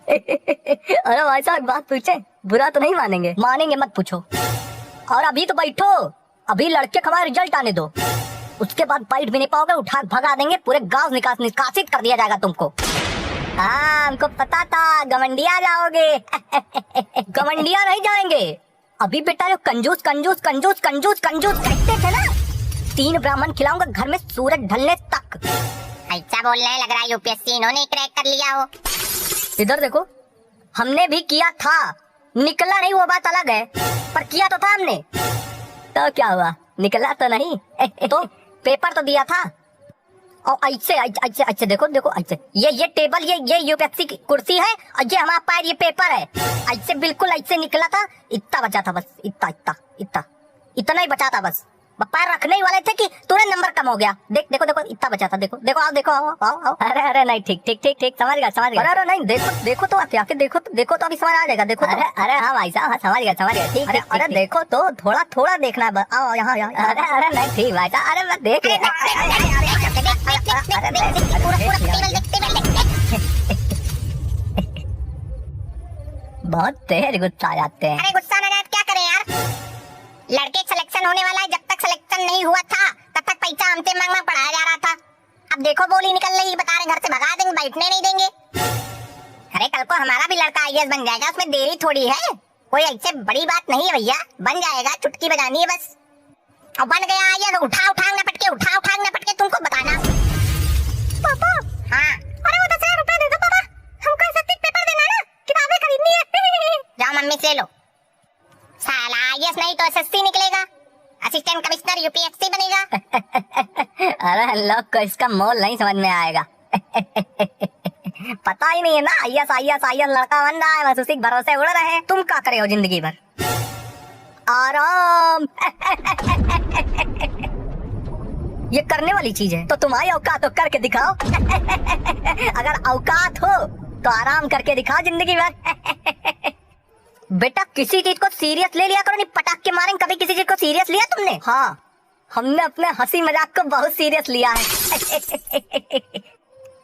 अरे भाई साहब बात पूछे, बुरा तो नहीं मानेंगे? मानेंगे मत पूछो। और अभी तो बैठो, अभी लड़के का हमारा रिजल्ट आने दो, उसके बाद बैठ भी नहीं पाओगे, उठा भगा देंगे, पूरे गांव निकासित कर दिया जाएगा तुमको। हाँ हमको पता था गमंडिया जाओगे। गमंडिया नहीं जाएंगे, अभी बेटा जो कंजूस कंजूस कंजूस कंजूस कंजूस कहते थे ना, 3 ब्राह्मण खिलाऊंगा घर में सूरज ढलने तक। ऐसा बोल रहे, लग रहा है यूपीएससी इन्होंने क्रैक कर लिया हो। इधर देखो, हमने भी किया था, निकला नहीं वो बात अलग है, पर किया तो था हमने। तो क्या हुआ, निकला तो नहीं। तो पेपर तो दिया था। और ऐसे ऐसे ऐसे देखो देखो, ऐसे ये टेबल, ये यूपीएससी की कुर्सी है, और ये हमारा पैर, ये पेपर है। ऐसे बिल्कुल ऐसे निकला था, इतना बचा था बस, इतना इतना इतना इतना ही बचा था बस। पैर रखने ही वाले थे कि तुरंत नंबर कम हो गया। देख देखो देखो, इतना बचा था। देखो देखो, आओ देखो, आओ आओ आओ। अरे अरे नहीं, ठीक ठीक ठीक ठीक, समझ गया। अरे नहीं, देखो देखो तो आके देखो तो अभी समझ आ जाएगा। देखो अरे अरे हाँ भाई साहब, समझ गया ठीक। अरे देखो तो, थोड़ा थोड़ा देखना है, आओ यहाँ। अरे अरे नहीं, ठीक भाई साहब, अरे मैं देख लेना। बहुत तेज गुस्सा आ जाते हैं। अरे गुस्सा ना जाए क्या करें यार, लड़के सिलेक्शन होने वाला है, जब तक सिलेक्शन नहीं हुआ था तब तक पैसा हमसे मांग मांग पढ़ाया जा रहा था। अब देखो बोली निकल रही, बता रहे घर से भगा देंगे, बैठने नहीं देंगे। अरे कल को हमारा भी लड़का आईएएस बन जाएगा, उसमें देरी थोड़ी है, कोई ऐसे बड़ी बात नहीं है भैया, बन जाएगा, चुटकी बजानी है बस। अब बन गया आईएएस, उठाओ न पटके तुमको बताना। पापा हाँ, अरे वो 10,000 रुपए दे दो पापा, हमको सत्य पेपर देना ना, किताबें खरीदनी है। जाओ मम्मी से लो। साला आईएएस नहीं तो एसएससी निकलेगा, असिस्टेंट कमिश्नर यूपीएससी बनेगा। अरे लोग को इसका मोल नहीं समझ में आएगा। पता ही नहीं है ना, आईएएस लड़का बन रहा है, बस उसी भरोसे उड़ रहे हैं। तुम क्या करे हो जिंदगी भर? आराम। ये करने वाली चीज है, तो तुम्हारी औकात हो करके दिखाओ। अगर औकात हो तो आराम करके दिखाओ जिंदगी भर। बेटा किसी चीज को सीरियस ले लिया करो, नहीं पटाख के मारेंगे। कभी किसी चीज को सीरियस लिया तुमने? हाँ, हमने अपने हंसी मजाक को बहुत सीरियस लिया है।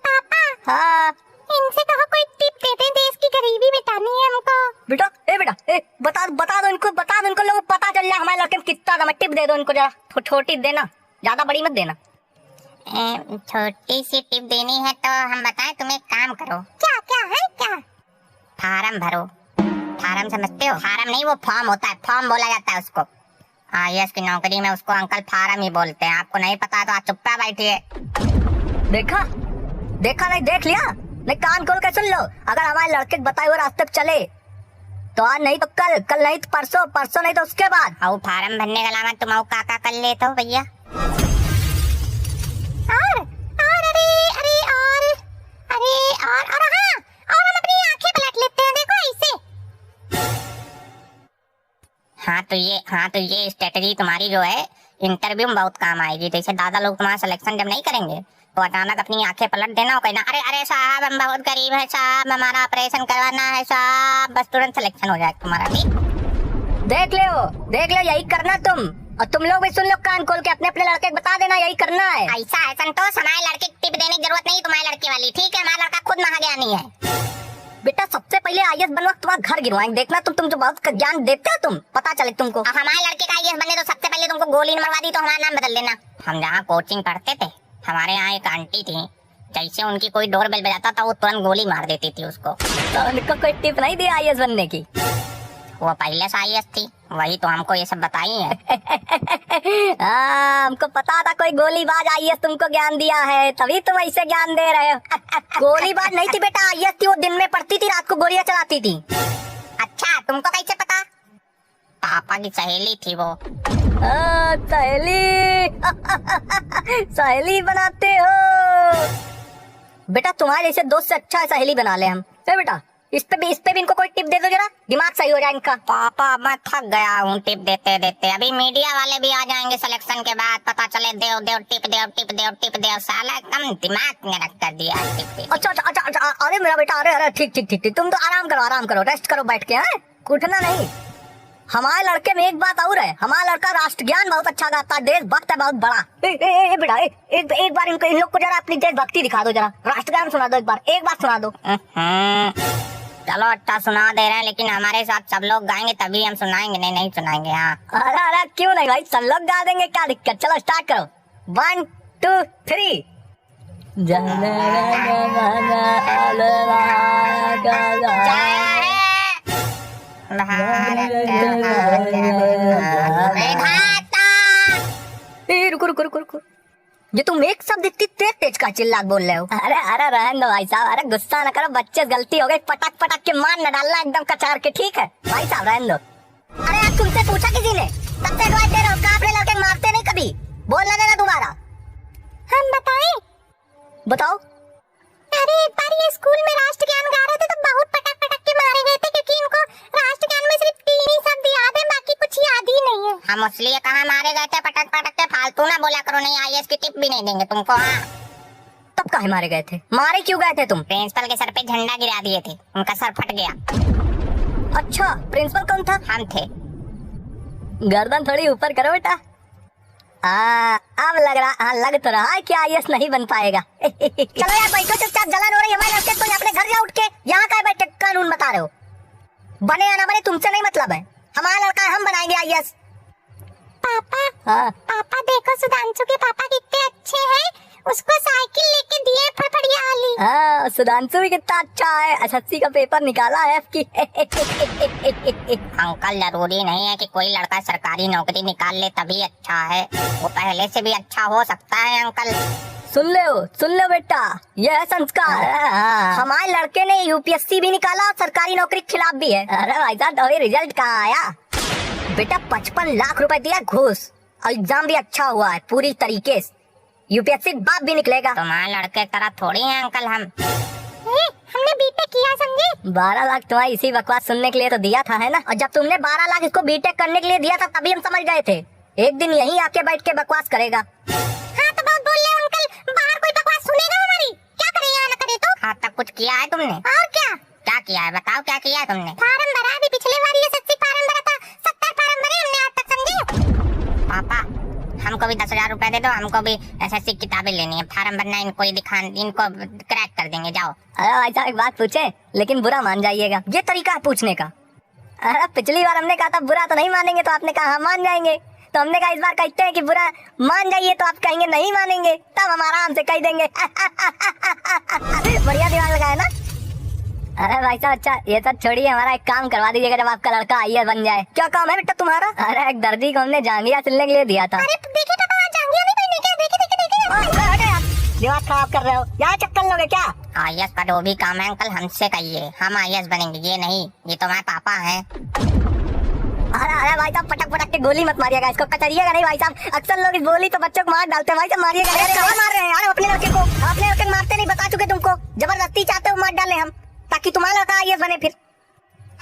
पापा हाँ, इनसे कहो कोई टिप दे दे, देश की गरीबी मिटानी है हमको। बेटा बता दो इनको, लोगों को पता चल जाए हमारे लड़के में कितना दम है। टिप दे दो इनको, जरा छोटी देना, ज्यादा बड़ी मत देना। छोटी सी टिप देनी है तो हम बताएं, तुम एक काम करो। क्या है? फार्म भरो। फार्म समझते हो? फार्म नहीं, वो फॉर्म होता है, फॉर्म बोला जाता है उसको। आईएएस की नौकरी में उसको अंकल फार्म ही बोलते हैं। आपको नहीं पता तो आप चुप्पा बैठिए। देखा नहीं, देख लिया नहीं, कान खोल के सुन लो। अगर हमारे लड़के बताए हुए रास्ते पे चले तो आज नहीं तो कल नहीं तो परसों नहीं तो उसके बाद। आओ फार्म भरने के अलावा तुम काका कर लेते हो भैया। और हम अपनी आंखें पलट लेते हैं, देखो ऐसे। हाँ तो ये स्ट्रेटजी तुम्हारी जो है इंटरव्यू में बहुत काम आएगी। जैसे दादा लोग तुम्हारा सिलेक्शन जब नहीं करेंगे तो अचानक अपनी आंखें पलट देना और कहना, अरे साहब हम बहुत गरीब है साहब, हमारा ऑपरेशन करवाना है साहब, बस तुरंत सिलेक्शन हो जाएगा तुम्हारा। ठीक देख ले यही करना तुम, और तुम लोग भी सुन लो कान खोल के, अपने लड़के बता देना यही करना है। ऐसा है संतोष, हमारे लड़के टिप देने की जरूरत नहीं तुम्हारे लड़के वाली, ठीक है? हमारा लड़का खुद महाज्ञानी है। बेटा सबसे पहले आईएएस बनवा, तुम्हारा घर गिरवाएंगे, देखना तुम जो बहुत ज्ञान देते हो तुम, पता चले तुमको। अब हमारे लड़के का आईएएस बने तो सबसे पहले तुमको गोली मरवा दी तो हमारा नाम बदल देना। हम जहाँ कोचिंग पढ़ते थे, हमारे यहाँ एक आंटी थी, जैसे उनकी कोई डोर बेल बजाता था वो तुरंत गोली मार देती थी उसको। तो उनको कोई टिप नहीं दी आईएएस बनने की? वो पहले से आईएएस थी, वही तो हमको ये सब बताई है। हमको पता था कोई गोलीबाज आईएएस तुमको ज्ञान दिया है, तभी तुम ऐसे ज्ञान दे रहे हो। गोलीबाज नहीं थी बेटा, आईएएस थी, वो दिन में पढ़ती थी, रात को गोलियां चलाती थी। अच्छा, तुमको कैसे पता? पापा की सहेली थी वो। सहेली बनाते हो बेटा, तुम्हारे जैसे दोस्त से अच्छा सहेली बना ले हम। बेटा इस पे भी इनको कोई टिप दे दो, जरा दिमाग सही हो जाए इनका। पापा मैं थक गया हूँ टिप देते। अभी मीडिया वाले भी आ जाएंगे सिलेक्शन के बाद, पता चले देव टिप दे। साला एकदम दिमाग में रख कर दिया टिप। अच्छा, अरे मेरा बेटा, अरे ठीक, तुम तो आराम करो, रेस्ट करो बैठ के, हैं उठना नहीं। हमारे लड़के में एक बात और है, हमारा लड़का राष्ट्र ज्ञान बहुत अच्छा गाता है, देशभक्त है बहुत बड़ा। बेटा एक बार इन लोग को जरा अपनी देशभक्ति दिखा दो, जरा राष्ट्र ज्ञान सुना दो, एक बार सुना दो। चलो अच्छा सुना दे रहे हैं, लेकिन हमारे साथ सब लोग गाएंगे तभी हम सुनाएंगे, नहीं नहीं सुनाएंगे। हाँ अरे अरे क्यों नहीं भाई, सब लोग गा देंगे, क्या दिक्कत। चलो स्टार्ट करो, 1 2 3। रुको रुको रुको रुको, ये तुम एक शब्द इतनी तेज तेज का चिल्ला बोल रहे हो। अरे अरे रहने दो भाई साहब, अरे गुस्सा न करो, बच्चे गलती हो गई, पटक पटक के मार न डालना एकदम कचार के, ठीक है भाई साहब रहने दो। अरे यार तुमसे पूछा किसी ने, तब से एडवाइस दे रहे हो, काफले लड़के मारते नहीं कभी, बोलना देना दोबारा। हम बताएं? बताओ। अरे एक बार ये स्कूल में राष्ट्रगान गा रहे थे तो बहुत पटक पटक के मारे गए थे, क्योंकि इनको राष्ट्रगान में सिर्फ 3 ही शब्द याद है, बाकी कुछ याद ही नहीं है। हम इसलिए कहाँ मारे गए थे पटक पटक के, फालतू ना बोला करो, नहीं आईएएस की टिप भी नहीं देंगे तुमको। हाँ तब काहे मारे गए थे, मारे क्यों गए थे तुम? प्रिंसिपल के सर पे झंडा गिरा दिए थे, उनका सर फट गया। अच्छा प्रिंसिपल कौन था? हम थे। गर्दन थोड़ी ऊपर करो बेटा। अब लग रहा, हाँ लग तो रहा है कि आईएएस नहीं बन पाएगा। चलो यार बैठो चुपचाप, जलन हो रही है हमारे लड़के को, अपने घर जा उठ के, यहाँ का बैठे कानून बता रहे हो। बने या ना बने तुमसे नहीं मतलब है, हमारा लड़का है, हम बनाएंगे आईएएस। पापा, हाँ पापा देखो सुधांशु के पापा कितने अच्छे हैं, उसको साइकिल लेके दिए फड़फड़िया वाली। हाँ सुधांशु भी कितना अच्छा है, एसएससी का पेपर निकाला है की। अंकल जरूरी नहीं है कि कोई लड़का सरकारी नौकरी निकाल ले तभी अच्छा है, वो पहले से भी अच्छा हो सकता है अंकल। सुन लो बेटा, ये है संस्कार। हमारे लड़के ने यूपीएससी भी निकाला और सरकारी नौकरी के खिलाफ भी है। अरे भाई साहब अभी रिजल्ट कहाँ आया बेटा, 55 लाख रुपए दिया घूस, और एग्जाम भी अच्छा हुआ है पूरी तरीके से, यूपीएससी बाप भी निकलेगा। तुम्हारे लड़के की तरह थोड़ी है अंकल हम। हमने बीटेक किया समझे। 12 लाख तुम्हारी इसी बकवास सुनने के लिए तो दिया था, है ना? और जब तुमने 12 लाख इसको बीटेक करने के लिए दिया था तभी हम समझ गए थे एक दिन यहीं आके बैठ के बकवास करेगा। हाँ तो बहुत बोल रहे हो अंकल, बाहर कोई बकवास सुनेगा हमारी, क्या करे या न करे तो। हाँ तक कुछ किया है तुमने? और क्या क्या किया है बताओ, क्या किया है तुमने? फार्म भरा, अभी पिछले बार ये 80 फार्म भरा था, 70 फार्म भरे हमने आज तक समझे। पापा हमको भी 10,000 रुपए दे दो, हमको भी एसएससी की किताबें लेनी है, फार्म भरना है, इनको इनको क्रैक कर देंगे, जाओ। अरे भाई साहब एक बात पूछे, लेकिन बुरा मान जाइएगा, ये तरीका है पूछने का। अरे पिछली बार हमने कहा था बुरा तो नहीं मानेंगे, तो आपने कहा हाँ मान जाएंगे, तो हमने कहा इस बार कहते हैं कि बुरा मान जाइए, तो आप कहेंगे नहीं मानेंगे, तब हम आराम से कह देंगे। बढ़िया दिमाग लगाया ना। अरे भाई साहब अच्छा ये सब छोड़िए, हमारा एक काम करवा दीजिएगा जब आपका लड़का आईएएस बन जाए। क्या काम है बेटा तुम्हारा? अरे एक दर्जी को हमने जांघिया सिलने के लिए दिया था। अरे देखे पापा जांघिया नहीं पहने क्या, देखे दिमाग खराब कर रहे हो, यहाँ चक्कर लोगे क्या? आईएएस का जो भी काम है अंकल हमसे कहिए, हम आईएएस बनेंगे, ये नहीं, ये तो हमारे पापा हैं। अरे भाई साहब पटक पटक के गोली मत मारिएगा, इसको कचरिएगा नहीं भाई साहब, अक्सर लोग इस गोली तो बच्चों को मार डालते हैं भाई साहब, मारिएगा। कहाँ मार रहे हैं यार अपने लड़के को? अपने लड़के मारते नहीं, बता चुके तुमको, जबरदस्ती चाहते हो मार डाले हम, ताकि तुम्हारा लड़का आईएएस बने फिर।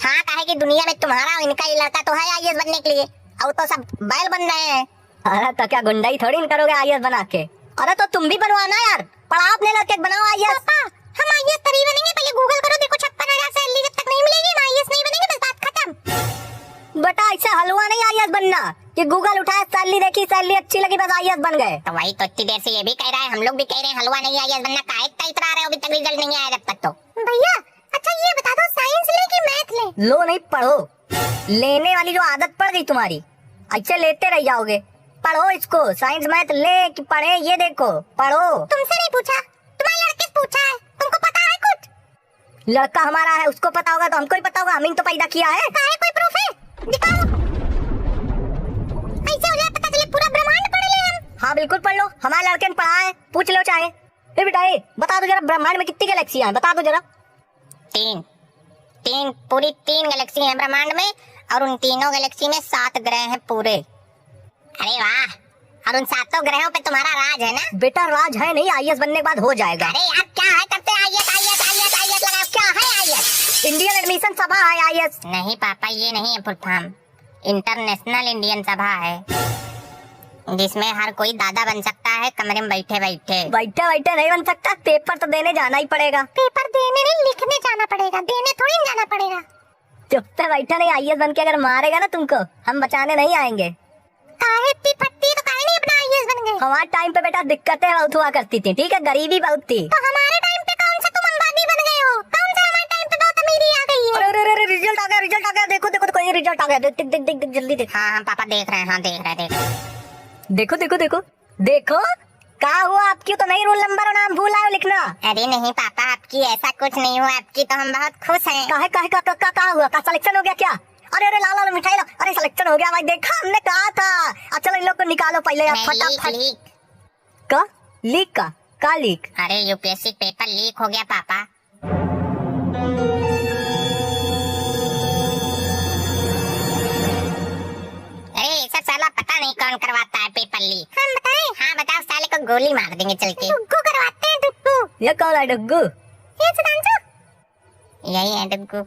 हाँ काहे कि दुनिया में तुम्हारा इनका ही लड़का तो है आईएएस बनने के लिए, और तो सब बैल बन रहे हैं। अरे तो क्या गुंडाई थोड़ी न करोगे आईएएस बना के? अरे तो तुम भी बनवाना यार, पढ़ाओ अपने लड़के बनाओ आईएएस। पापा हम आईएएस तभी बनेंगे, पहले गूगल करो, देखो 56,000 सैलरी जब तक नहीं मिलेगी हम आईएएस नहीं बनेंगे, बस बात खत्म। बेटा ऐसे हलवा नहीं आईएएस बनना कि गूगल उठाया सैलरी देखी, सैलरी अच्छी लगी बस आईएएस बन गए। तो वही तो इतनी देर से ये भी कह रहा है, हम लोग भी कह रहे हैं हलवा नहीं आईएएस बनना, काहे इतना रहे हो, अभी तक रिजल्ट नहीं आया जब तक। तो भैया अच्छा ये बता दो साइंस ले कि मैथ ले? लो नहीं पढ़ो, लेने वाली जो आदत पड़ गई तुम्हारी, अच्छे लेते रह जाओगे। पढ़ो इसको, साइंस मैथ ले कि पढ़े ये देखो, पढ़ो। तुमसे नहीं पूछा, तुम्हारे लड़के से पूछा है, तुमको पता है कुछ? लड़का हमारा है, उसको पता होगा तो हमको ही पता होगा, हम ही तो पैदा किया है। काहे कोई प्रूफ है? दिखाओ, ऐसे हो जाए पता चले पूरा ब्रह्मांड पढ़ ले हम। हाँ बिल्कुल पढ़ लो, हमारे लड़के ने पढ़ा है, पूछ लो चाहे। ए बेटा ये बता दो जरा, ब्रह्मांड में कितनी गैलेक्सियां हैं बता दो जरा। 3 पूरी 3 गैलेक्सी हैं ब्रह्मांड में, और उन तीनों गैलेक्सी में 7 ग्रह हैं पूरे। अरे वाह, और उन 7 ग्रहों पे तुम्हारा राज है ना? बेटा राज है नहीं, आईएएस बनने के बाद हो जाएगा। अरे यार क्या है, तब से आईएएस आईएएस आईएएस आईएएस लगाओ, क्या है आईएएस? इंडियन एडमिशन सभा है आईएएस। नहीं पापा ये नहीं है फुल फॉर्म, इंटरनेशनल इंडियन सभा है, जिसमें हर कोई दादा बन सकता है कमरे में बैठे बैठे। बैठे बैठे नहीं बन सकता, पेपर तो देने जाना ही पड़ेगा। पेपर देने नहीं, लिखने जाना पड़ेगा, देने थोड़ी जाना पड़ेगा। चुप से बैठा नहीं, आईएएस बन के अगर मारेगा ना तुमको, हम बचाने नहीं आएंगे। काहे इतनी फट्टी, तो काहे नहीं अपना आईएएस बन गए? हमारे टाइम पे बेटा दिक्कतें बहुत हुआ करती थी, ठीक है, गरीबी बहुत थी। तो हमारे टाइम पे कौन सा तुम अंबानी बन गए हो? कौन सा हमारे टाइम पे बहुत अमीरी आ गई रिजल्ट आ गया, देखो देखो देखो, ये रिजल्ट आ गया, देख देख देख देख जल्दी देख। हाँ पापा देख रहे हैं, हाँ देख रहे हैं, देख रहे हैं। देखो देखो देखो देखो, क्या हुआ आपकी? तो नहीं रोल नंबर और नाम भूल आए हो लिखना। अरे नहीं पापा, आपकी ऐसा कुछ नहीं हुआ, आपकी तो हम बहुत खुश हैं। काहे काहे का हुआ? का सिलेक्शन हो गया क्या? अरे अरे लाला मिठाई लो, अरे सिलेक्शन हो गया भाई, देखा हमने कहा था। अच्छा चलो इन लोग को निकालो पहले आप फटाफट। लीक। का लीक का लीक? अरे यूपीएससी पेपर लीक हो गया पापा। अरे ऐसा साला पता नहीं कौन करवाता है पेपर लीक। हम बताएं? हाँ बताओ, साले को गोली मार देंगे चल के। डुग्गू करवाते हैं, डुग्गू। ये कौन है डुग्गू? ये सुधांशु, यही है डुग्गू।